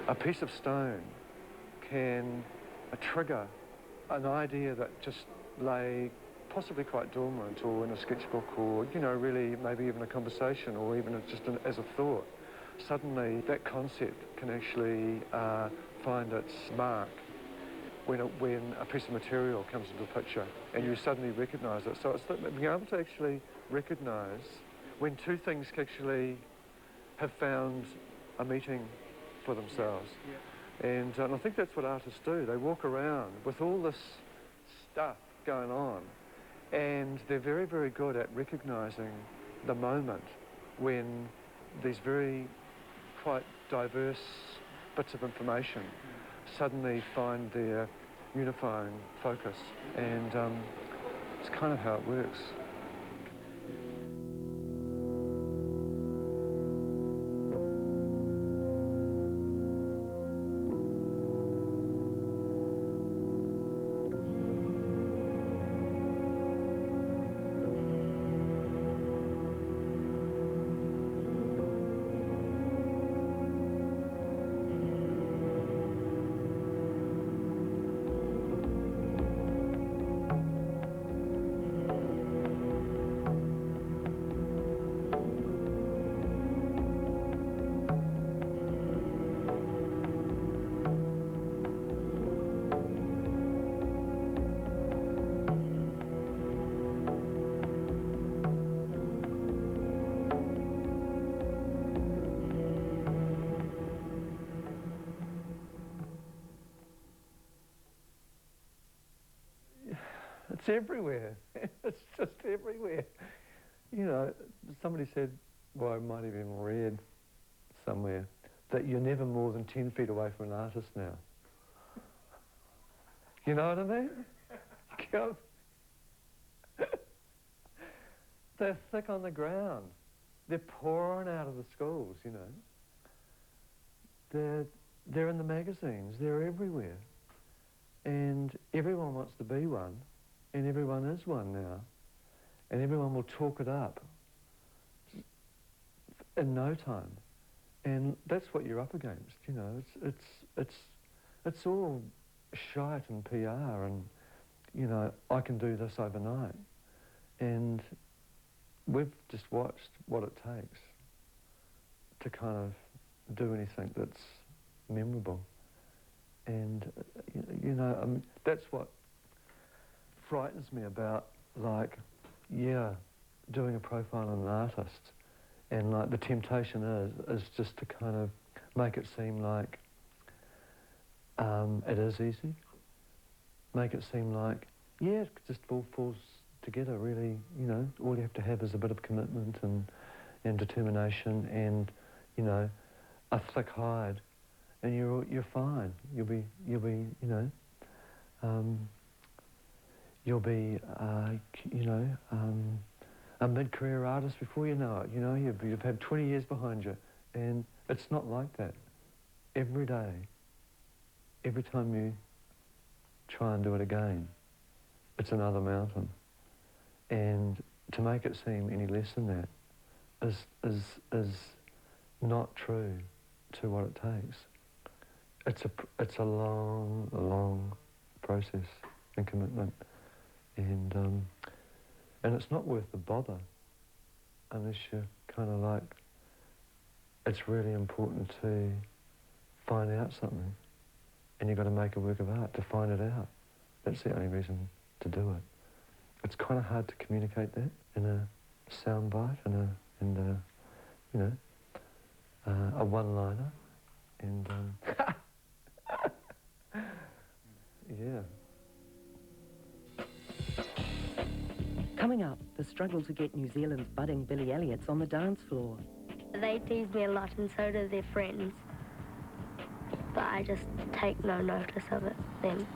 A piece of stone can trigger an idea that just lay possibly quite dormant, or in a sketchbook, or, you know, really maybe even a conversation, or even as a thought. Suddenly that concept can actually find its mark when a piece of material comes into the picture, and you suddenly recognise it. So it's being able to actually recognise when two things actually have found a meeting for themselves. And I think that's what artists do. They walk around with all this stuff going on, and they're very, very good at recognising the moment when these very quite diverse bits of information suddenly find their unifying focus, and it's kind of how it works. It's everywhere. It's just everywhere. You know, somebody said, well, I might have even read somewhere, that you're never more than 10 feet away from an artist now. You know what I mean? They're thick on the ground. They're pouring out of the schools, you know. They're in the magazines. They're everywhere. And everyone wants to be one. And everyone is one now, and everyone will talk it up in no time, and that's what you're up against. You know, it's all shite and PR, and you know, I can do this overnight, and we've just watched what it takes to kind of do anything that's memorable, and you know, I mean, that's what frightens me about, like, yeah, doing a profile on an artist, and like the temptation is just to kind of make it seem like it is easy, make it seem like, yeah, it just all falls together really, you know, all you have to have is a bit of commitment and determination and, you know, a thick hide, and you're fine, you'll be, you know, you'll be, you know, a mid-career artist before you know it. You know, you've had 20 years behind you, and it's not like that. Every day, every time you try and do it again, it's another mountain. And to make it seem any less than that is not true to what it takes. It's a long, long process and commitment. And it's not worth the bother unless you're kind of like, it's really important to find out something, and you've got to make a work of art to find it out. That's the only reason to do it. It's kind of hard to communicate that in a sound bite and you know, a one-liner, and yeah. Coming up, the struggle to get New Zealand's budding Billy Elliots on the dance floor. They tease me a lot, and so do their friends. But I just take no notice of it then.